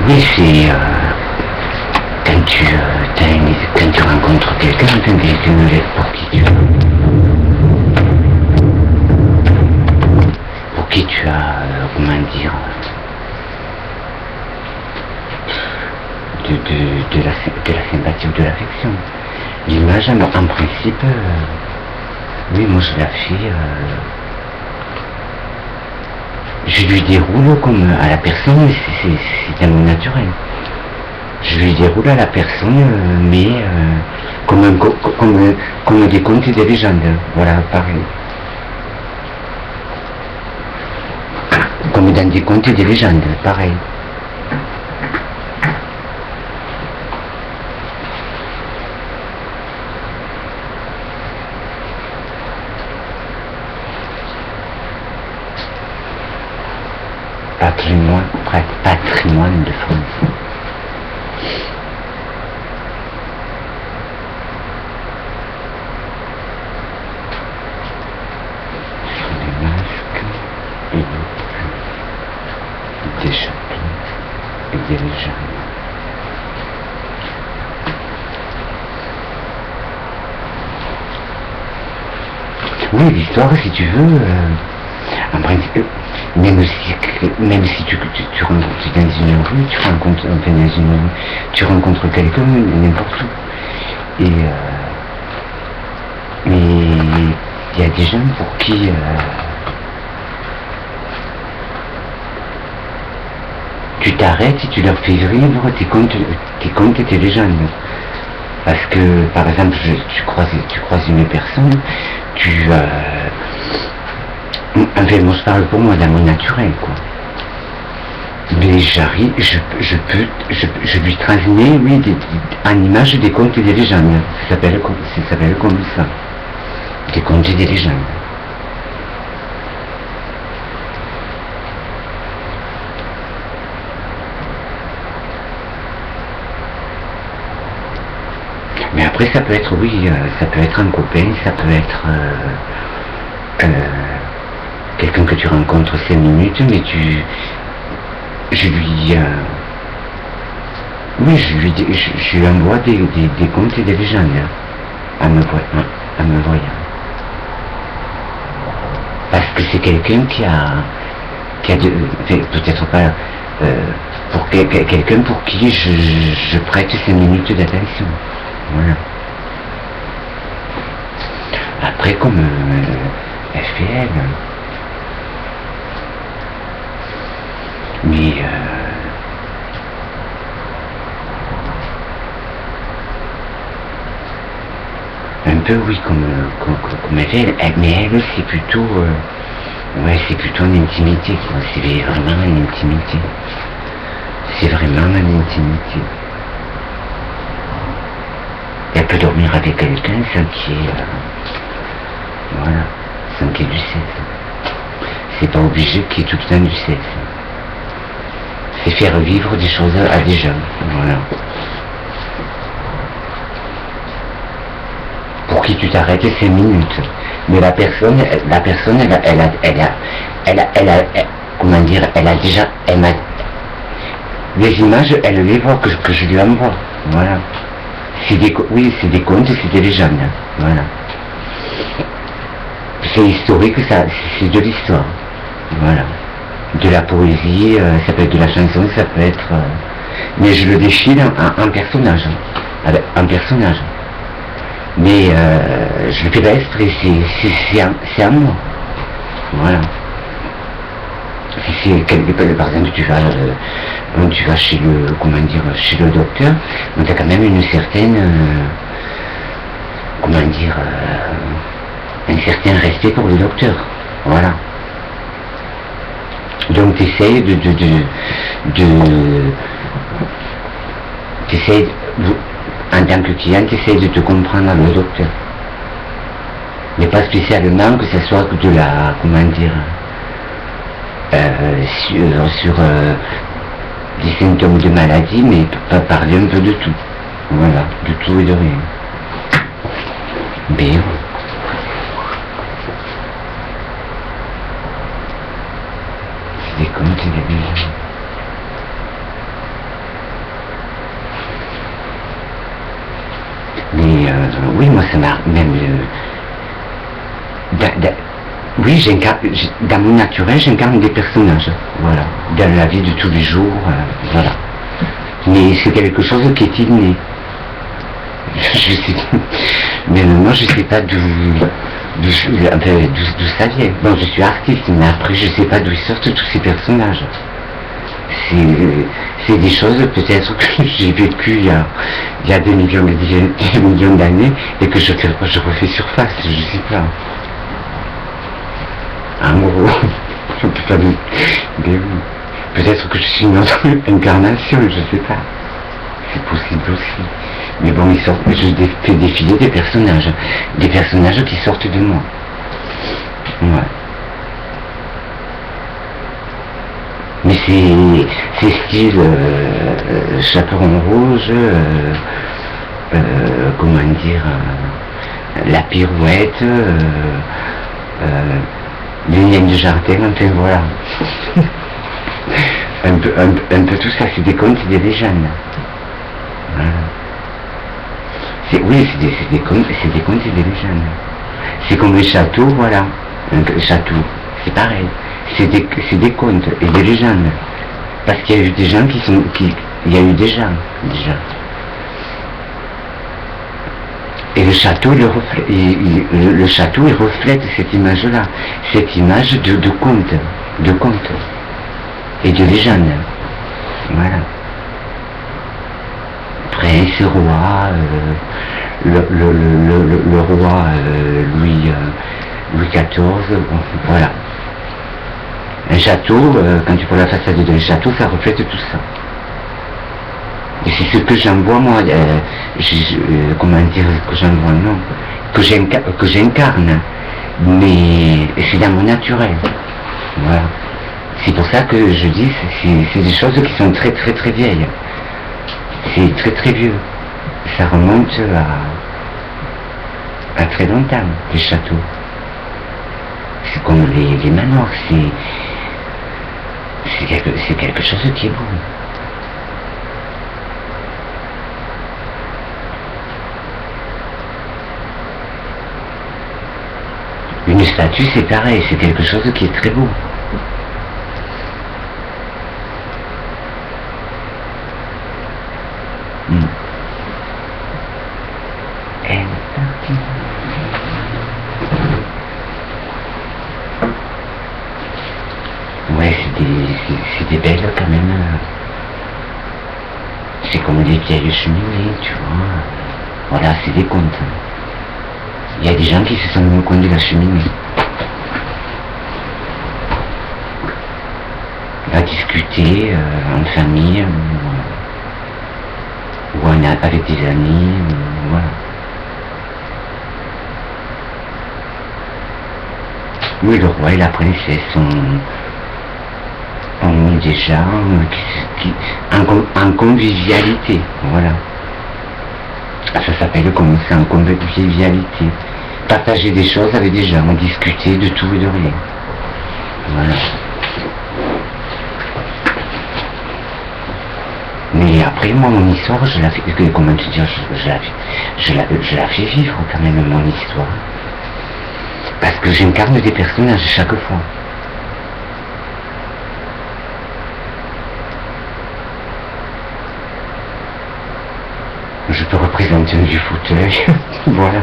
Oui, c'est quand tu rencontres quelqu'un, pour qui tu as, comment dire, de la sympathie ou de l'affection. L'image, alors, en principe, oui, moi je la fais, je lui déroule comme à la personne, c'est un mot naturel. Je lui déroule à la personne, mais comme des contes et des légendes, voilà, pareil. Comme dans des contes et des légendes, pareil. Patrimoine de France. Des masques et des châteaux et des légendes. Oui, l'histoire, si tu veux, en principe, même si tu rencontres dans une rue, tu rencontres quelqu'un n'importe où. Et mais il y a des gens pour qui tu t'arrêtes et tu leur fais vivre tes contes et tes légendes. Parce que, par exemple, tu croises une personne, enfin, moi je parle pour moi d'un mot naturel, quoi. Mais j'arrive, je lui transmets, oui, en image des contes et des légendes. Ça s'appelle comme ça. Des contes et des légendes. Mais après, ça peut être, oui, ça peut être un copain, ça peut être quelqu'un que tu rencontres 5 minutes, mais je lui envoie des contes et des légendes en me voyant. Parce que c'est quelqu'un qui a peut-être pas, pour quelqu'un pour qui je prête 5 minutes d'attention. Voilà. Après, comme FPL, mais un peu, oui, comme FPL, mais elle, c'est plutôt, ouais, c'est plutôt en intimité, quoi. C'est vraiment en intimité. C'est vraiment en intimité. Elle peut dormir avec quelqu'un sans qu'il y ait, voilà, sans qu'il y ait du sexe. C'est pas obligé qu'il y ait tout le temps du sexe. C'est faire vivre des choses à des gens, voilà. Pour qui tu t'arrêtes 5 minutes. Mais la personne, comment dire, les images, elle les voit que je lui envoie, voilà. C'est des contes, c'est des légendes, voilà. C'est historique, c'est de l'histoire, voilà. De la poésie, ça peut être de la chanson, ça peut être... mais je le déchire en personnage, en personnage. Mais je le fais pas exprès, c'est à moi, voilà. Si c'est par exemple tu vas chez le docteur, tu as quand même une certaine un certain respect pour le docteur, voilà. Donc tu essayes en tant que client, tu essayes de te comprendre avec le docteur, mais pas spécialement que ce soit de la, sur des symptômes de maladie, mais pas parler un peu de tout. Voilà, de tout et de rien. Bien. C'est des contes et des légendes. oui, moi ça m'a même... oui, dans mon naturel, j'incarne des personnages, voilà, dans la vie de tous les jours, voilà. Mais c'est quelque chose qui est inné. Je sais, mais moi je sais pas d'où ça vient. Bon, je suis artiste, mais après je sais pas d'où sortent tous ces personnages. C'est des choses peut-être que j'ai vécues il y a des millions d'années et que je refais surface, je sais pas. En gros, je peux pas dire. Mais oui. Peut-être que je suis une autre incarnation, je sais pas. C'est possible aussi. Mais bon, je fais défiler des personnages qui sortent de moi. Ouais. Mais c'est style chaperon rouge, comment dire, la pirouette, les liens de jardin, enfin voilà. un peu tout ça, c'est des contes et des légendes. Voilà. Oui, c'est des contes et des légendes. C'est comme les châteaux, voilà. Un château, c'est pareil. C'est des contes et des légendes. Parce qu'il y a eu des gens il y a eu des gens, déjà. Et le château, le château, il reflète cette image-là. Cette image de conte. Et de légende. Voilà. Prince, roi, le roi Louis XIV, bon, voilà. Un château, quand tu prends la façade d'un château, ça reflète tout ça. Et c'est ce que j'envoie moi, comment dire, que j'envoie, non, que j'incarne, mais c'est dans mon naturel. Voilà. C'est pour ça que je dis, c'est des choses qui sont très très très vieilles. C'est très très vieux. Ça remonte à très longtemps, les châteaux. C'est comme les manoirs, c'est quelque chose qui est beau. Une statue, c'est pareil, c'est quelque chose qui est très beau. Ouais, c'est des belles quand même. C'est comme des vieilles cheminées, tu vois. Voilà, c'est des contes. Il y a des gens qui se sont mis au coin de la cheminée. À discuter en famille, ou avec des amis, voilà. Oui, le roi et la princesse ont mis des gens en convivialité, voilà. Ça s'appelle comme ça, en convivialité. Partager des choses avec des gens, discuter de tout et de rien. Voilà. Mais après, moi, mon histoire, je la fais, comment te dire, je la fais vivre quand même, mon histoire. Parce que j'incarne des personnages chaque fois. Je peux représenter un vieux fauteuil, voilà.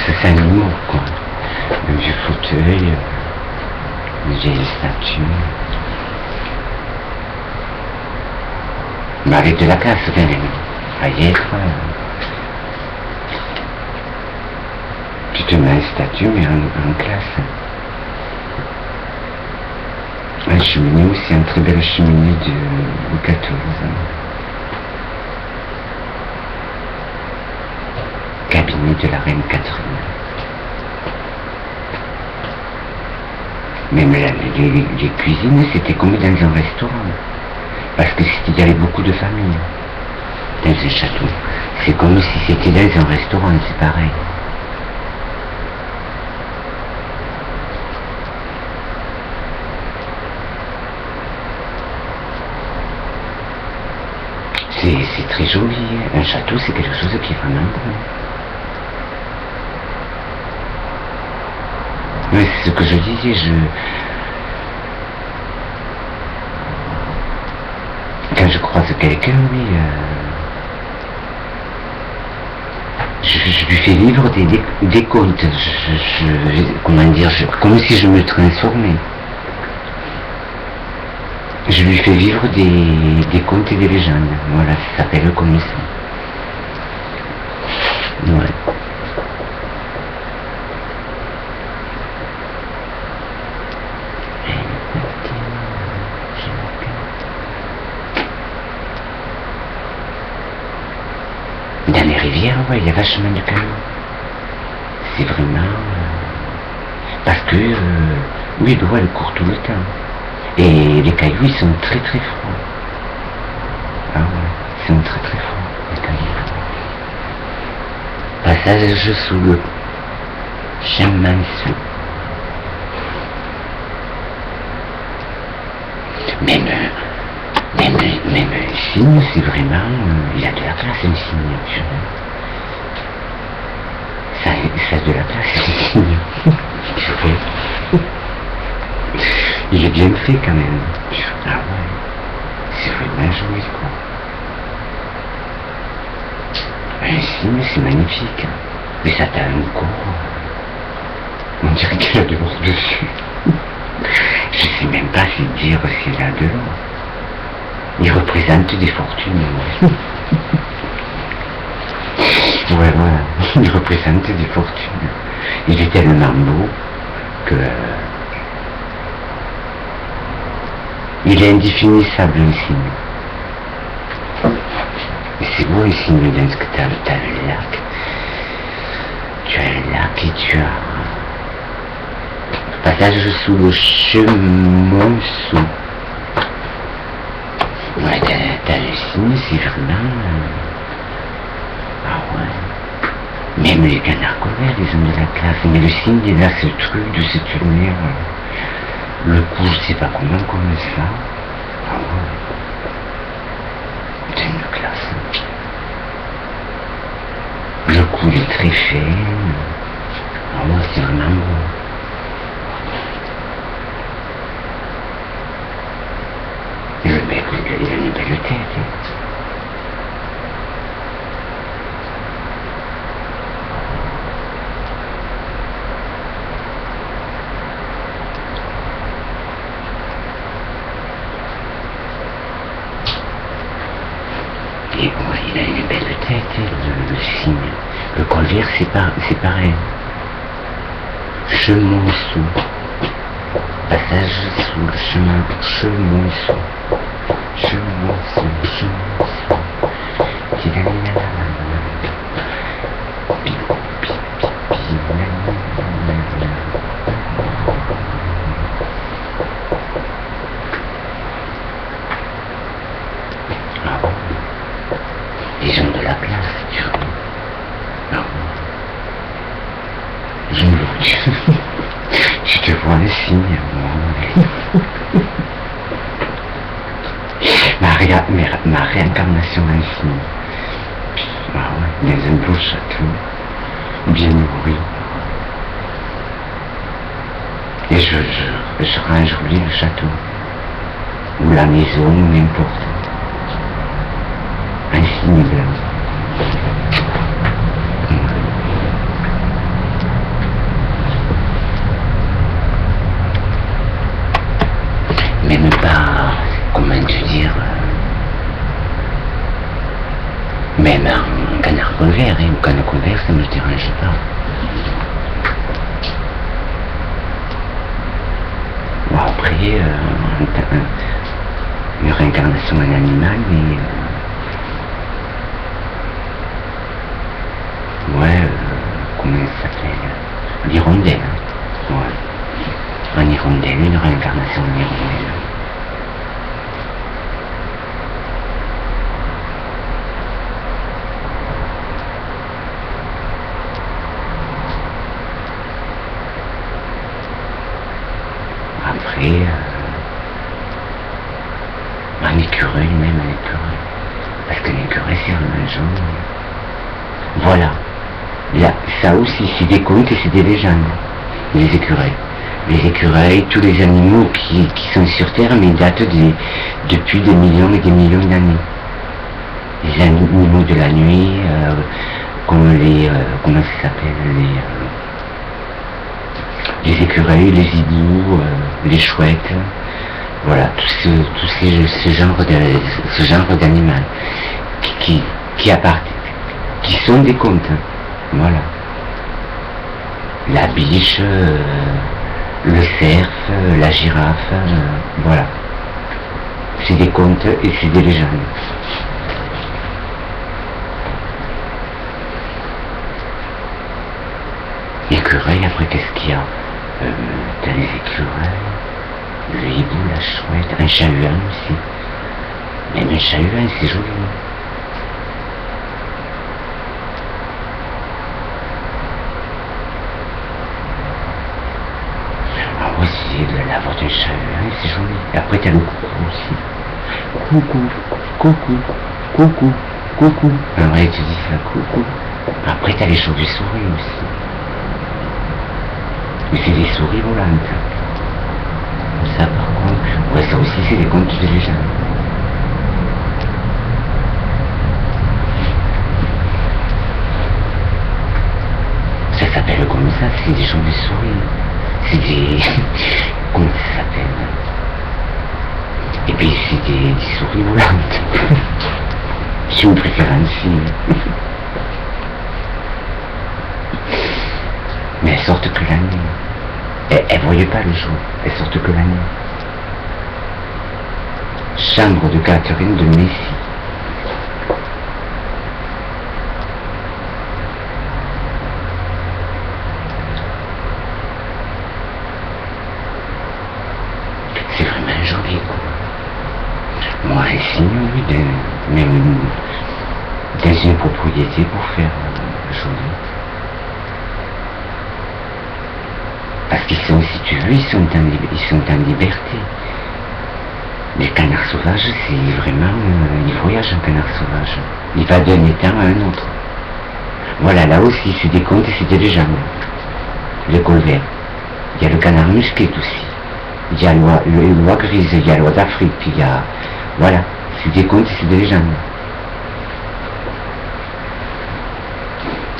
C'est un humour, quoi. Un vieux fauteuil, une vieille statue. Mais avec de la classe, quand même. Paillettes, tu te mets un statut, mais en classe. Un cheminée aussi, un très belle cheminée de 14 cabinet de la reine Catherine. Même les cuisines, c'était comme dans un restaurant. Parce que il y avait beaucoup de familles dans ce château. C'est comme si c'était dans un restaurant, c'est pareil. c'est très joli. Un château, c'est quelque chose qui est vraiment beau. Mais c'est ce que je disais, quand je croise quelqu'un, oui, je lui fais vivre des contes, comment dire, comme si je me transformais. Je lui fais vivre des contes et des légendes. Voilà, ça s'appelle comme ça. Ouais. Dans les rivières, ouais, il y a vachement de canaux. C'est vraiment... parce que, oui, l'eau elle court tout le temps. Et les cailloux, ils sont très très froids. Ah ouais, ils sont très très froids, les cailloux. Passage sous le Chemin-sous. Même un cygne, c'est vraiment... il a de la place, un cygne. Ça a de la place, un cygne. Il est bien fait quand même. Ah ouais, c'est vraiment joli quoi. Un cygne, c'est magnifique. Mais ça t'a un corps. On dirait qu'il a de l'or dessus. Je sais même pas si dire s'il a de l'or. Il représente des fortunes. Ouais, voilà. Il représente des fortunes. Il est tellement beau que... il est indéfinissable un signe. Et c'est beau un signe dans ce que t'as un lac. Tu as un lac et tu as... passage sous le Chemin-sous. Ouais, t'as un signe, c'est vraiment... ah ouais. Même les canards couverts, ils ont de la classe. Mais le signe, il a ce truc de se tenir... le cou, je sais pas comment, comme ça. Ah ouais. C'est une classe. Le cou est très fin. Ah ouais, c'est vraiment beau. Le mec, il a une belle tête. Et ouais, il a une belle tête, le cygne. Le collier, c'est pareil. Chemin-sous. Passage sous le chemin. Chemin-sous. Chemin-sous. Chemin-sous. Ils ont de la place, tu vois. Non. Je me je te vois les signes, moi. Ma réincarnation en signe. Ah ouais, dans un beau château, bien nourri. Et je range oui le château. Ou la maison, ou n'importe. Un signe blanc. Même pas, comment te dire, même un canard colvert, hein, un canard colvert, ça me dérange pas. Bon, après, une réincarnation en animal, mais... ouais, comment ça s'appelle? L'hirondelle. Ouais. Un hirondelle, une réincarnation en hirondelle. Après, un écureuil, même un écureuil. Parce que l'écureuil, c'est vraiment jaune. Voilà. Là, ça aussi, c'est des contes et c'est des légendes. Les écureuils. Les écureuils, tous les animaux qui sont sur Terre, mais datent depuis des millions et des millions d'années. Les animaux de la nuit, comme comment ça s'appelle, les écureuils, les hiboux, les chouettes, voilà, ce genre d'animal qui sont des contes, voilà. La biche, le cerf, la girafe, voilà. C'est des contes et c'est des légendes. Écureuil, après qu'est-ce qu'il y a? T'as les écureuils, le hibou, la chouette, un chat-huant aussi. Même un chat-huant, c'est joli. Ah oui, c'est la voix d'un chat-huant, c'est joli. Et après t'as le coucou aussi. Coucou, coucou, coucou, coucou. Alors là, tu dis ça, coucou. Après t'as les chauves-souris aussi. Mais c'est des souris volantes. Ça par contre, ouais, ça aussi c'est des contes de légende. Ça s'appelle comme ça, c'est des chauves-souris. C'est des... comment ça s'appelle? Et puis c'est des souris volantes. Si on préfère ainsi. Mais elles sortent que la nuit. Elles ne voyaient pas le jour, elles sortent que la nuit. Chambre de Catherine de Messie. C'est vraiment joli, quoi. Moi, elle signe, oui, même dans une propriété pour faire joli. Parce qu'ils sont, si tu veux, ils sont en liberté. Les canards sauvages, c'est vraiment... il voyage un canard sauvage. Il va d'un étang à un autre. Voilà, là aussi, c'est des contes et c'est des légendes. Le colvert. Il y a le canard musqué aussi. Il y a l'oie grise, il y a l'oie d'Afrique, puis il y a... Voilà, c'est des contes et c'est des légendes.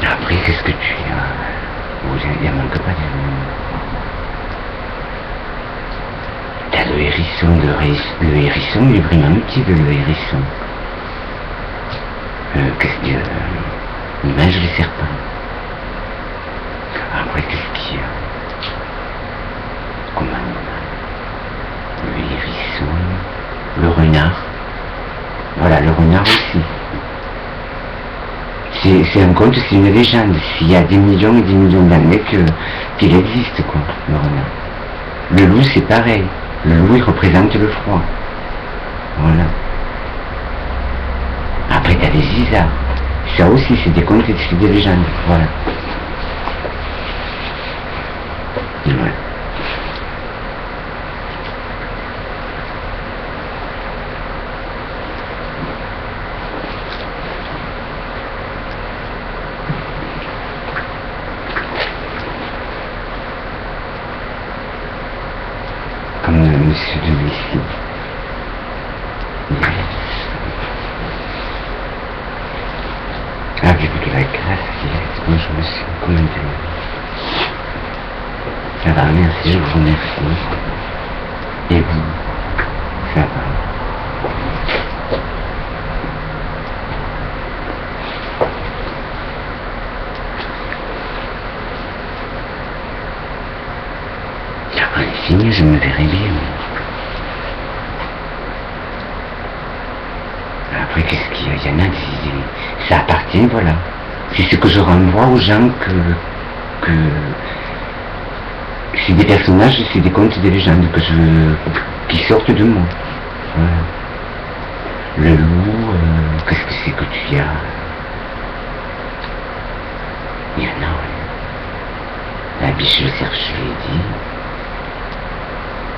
Après, qu'est-ce que tu as? Il n'y manque pas de... T'as le hérisson, le hérisson, il est vraiment utile, le hérisson. Qu'est-ce qu'il y a? Il mange les serpents. Après, qu'est-ce qu'il y a? Comme animal? Le hérisson, le renard. Voilà, le renard aussi. C'est un conte, c'est une légende. S'il y a des millions et des millions d'années qu'il existe, quoi, le renard. Le loup, c'est pareil. Le loup, il représente le froid. Voilà. Après, t'as les isards. Ça aussi, c'est des contes et c'est des légendes. Voilà. Ouais. Comme monsieur de Messie. Yes. Ah, j'ai vu de la grâce, yes. Moi, je me suis commenté. Ça va, merci, je vous remercie. Et vous, ça va. Un signe, je me verrai bien. Après, qu'est-ce qu'il y a? Il y en a ça appartient, voilà. C'est ce que je renvoie aux gens que c'est des personnages, c'est des contes et des légendes qui sortent de moi. Voilà. Le loup, qu'est-ce que c'est que tu y as? Il y en a, ouais. La biche, le cerf, je l'ai dit.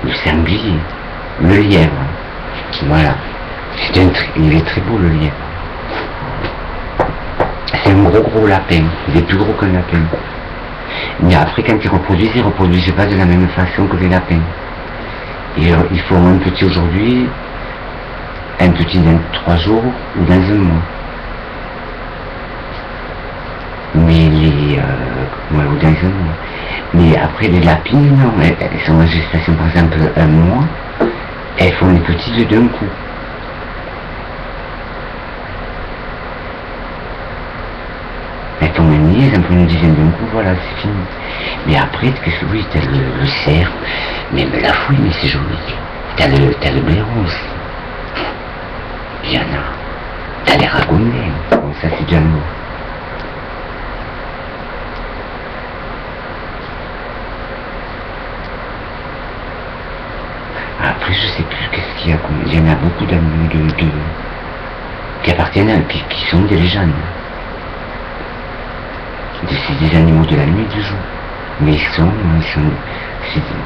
Le sanglier, le lièvre. Voilà. Il est très beau, le lièvre. C'est un gros lapin, il est plus gros qu'un lapin. Mais après, quand ils reproduisent pas de la même façon que les lapins. Et il faut un petit aujourd'hui, un petit dans 3 jours ou dans un mois. Mais ou dans un mois. Mais après, les lapines, non, elles sont en gestation, par exemple, un mois, elles font les petites d'un coup. Elles font une nid, elles en font une dizaine d'un coup, voilà, c'est fini. Mais après, qu'est-ce que oui, t'as le cerf, même la fouille, mais c'est joli. T'as le blaireau aussi. Il y en a. T'as les ragondins. Bon, ça c'est déjà nouveau. Après, je sais plus qu'est-ce qu'il y a. Il y en a beaucoup d'animaux qui appartiennent à, qui sont des légendes. C'est des animaux de la nuit et du jour. Mais c'est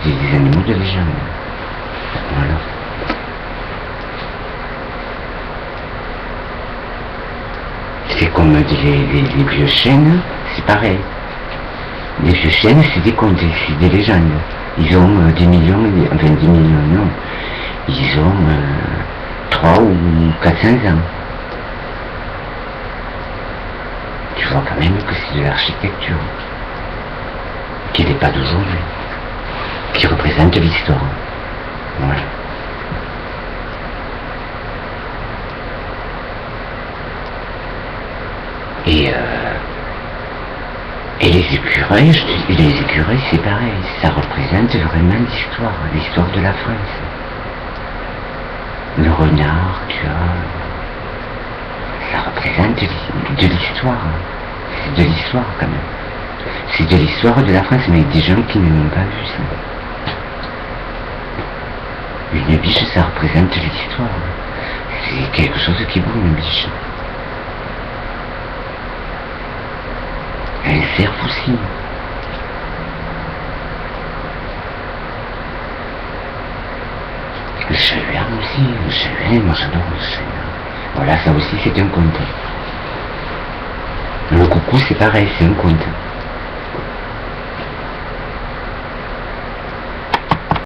des animaux de légende. Voilà. C'est comme les vieux chênes, c'est pareil. Les vieux chênes, c'est des contes, c'est des légendes. Ils ont des millions, enfin 10 millions, non. Ils ont 3 ou 400 ans. Tu vois quand même que c'est de l'architecture qui n'est pas d'aujourd'hui, qui représente l'histoire. Voilà. Et les écureuils, c'est pareil, ça représente vraiment l'histoire de la France. Le renard, tu vois, ça représente de l'histoire. C'est de l'histoire quand même. C'est de l'histoire de la France, mais des gens qui n'ont pas vu ça. Une biche, ça représente l'histoire. C'est quelque chose qui est beau, une biche. Un cerf aussi. Le cheval aussi, le cheval, moi j'adore le cheval. Voilà, ça aussi c'est un conte. Le coucou c'est pareil, c'est un conte.